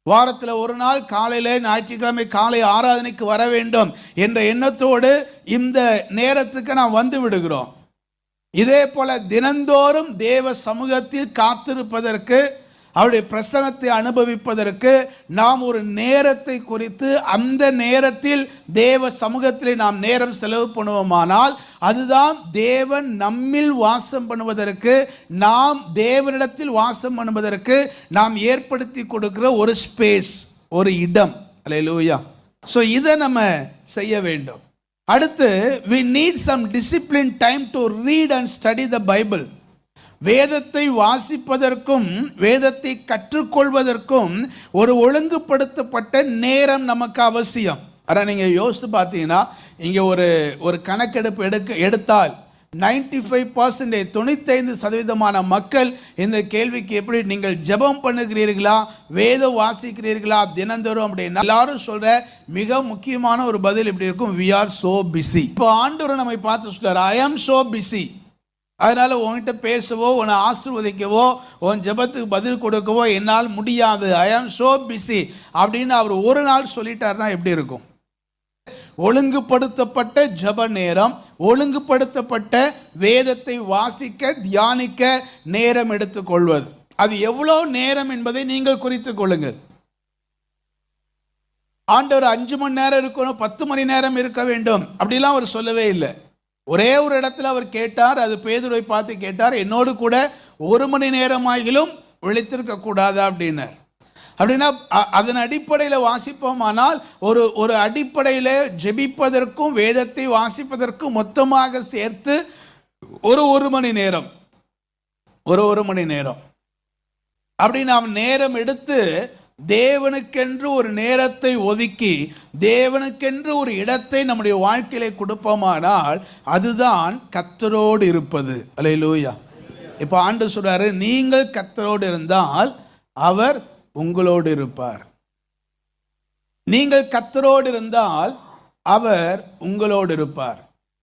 வாரத்தில் ஒரு நாள் காலையில் ஞாயிற்றுக்கிழமை காலை ஆராதனைக்கு வர வேண்டும் என்ற எண்ணத்தோடு இந்த நேரத்துக்கு நாம் வந்து விடுகிறோம். இதே போல தினந்தோறும் தேவ சமூகத்தில் காத்திருப்பதற்கு, அவருடைய பிரசன்னத்தை அனுபவிப்பதற்கு நாம் ஒரு நேரத்தை குறித்து அந்த நேரத்தில் தேவ சமூகத்தில் நாம் நேரம் செலவு பண்ணுவோமானால் அதுதான் தேவன் நம்மில் வாசம் பண்ணுவதற்கு, நாம் தேவனிடத்தில் வாசம் பண்ணுவதற்கு நாம் ஏற்படுத்தி கொடுக்கிற ஒரு ஸ்பேஸ், ஒரு இடம். அல்லேலூயா. ஸோ இதை நம்ம செய்ய வேண்டும். அடுத்து, we need some disciplined time to read and study the Bible. வேதத்தை வாசிப்பதற்கும் வேதத்தை கற்றுக்கொள்வதற்கும் ஒரு ஒழுங்குபடுத்தப்பட்ட நேரம் நமக்கு அவசியம். ஆனால் நீங்கள் யோசித்து பார்த்தீங்கன்னா, இங்கே ஒரு கணக்கெடுப்பு எடுத்தால் 95% 95% மக்கள் இந்த கேள்விக்கு எப்படி நீங்கள் ஜெபம் பண்ணுகிறீர்களா, வேதம் வாசிக்கிறீர்களா தினந்தோறும் அப்படின்னா எல்லாரும் சொல்ற மிக முக்கியமான ஒரு பதில் இப்படி இருக்கும், we are so busy. இப்போ ஆண்டவர் நம்மை பார்த்து சொல்றார், I am so busy. அதனால் உன்கிட்ட பேசவோ, உன்னை ஆசீர்வதிக்கவோ, உன் ஜெபத்துக்கு பதில் கொடுக்கவோ என்னால் முடியாது, ஐ ஆம் ஸோ பிஸி அப்படின்னு அவர் ஒரு நாள் சொல்லிட்டாருன்னா எப்படி இருக்கும்? ஒழுங்குபடுத்தப்பட்ட ஜெப நேரம், ஒழுங்குபடுத்தப்பட்ட வேதத்தை வாசிக்க தியானிக்க நேரம் எடுத்துக்கொள்வது, அது எவ்வளோ நேரம் என்பதை நீங்கள் குறித்து கொள்ளுங்கள். ஆண்டவர் 5 மணி நேரம் இருக்கணும், 10 மணி நேரம் இருக்க வேண்டும் அப்படிலாம் அவர் சொல்லவே இல்லை. ஒரே ஒரு இடத்துல அவர் கேட்டார், அது பேதுருவை பார்த்து கேட்டார், என்னோடு கூட 1 மணி நேரமாகிலும் விழித்திருக்க கூடாதா அப்படின்னார். அப்படின்னா அதன் அடிப்படையில் வாசிப்போமானால் ஒரு அடிப்படையில் ஜெபிப்பதற்கும் வேதத்தை வாசிப்பதற்கும் மொத்தமாக சேர்த்து ஒரு மணி நேரம், ஒரு மணி நேரம் அப்படி நாம் நேரம் எடுத்து தேவனுக்கென்று ஒரு நேரத்தை ஒதுக்கி தேவனுக்கென்று ஒரு இடத்தை நம்முடைய வாழ்க்கையிலே கொடுப்போமானால் அதுதான் கர்த்தரோடு இருப்பது. அல்லேலூயா. இப்போ ஆண்டவர் சொல்றாரு, நீங்கள் கர்த்தரோடு இருந்தால் அவர் உங்களோடு இருப்பார். நீங்கள் கர்த்தரோடு இருந்தால் அவர் உங்களோடு இருப்பார்.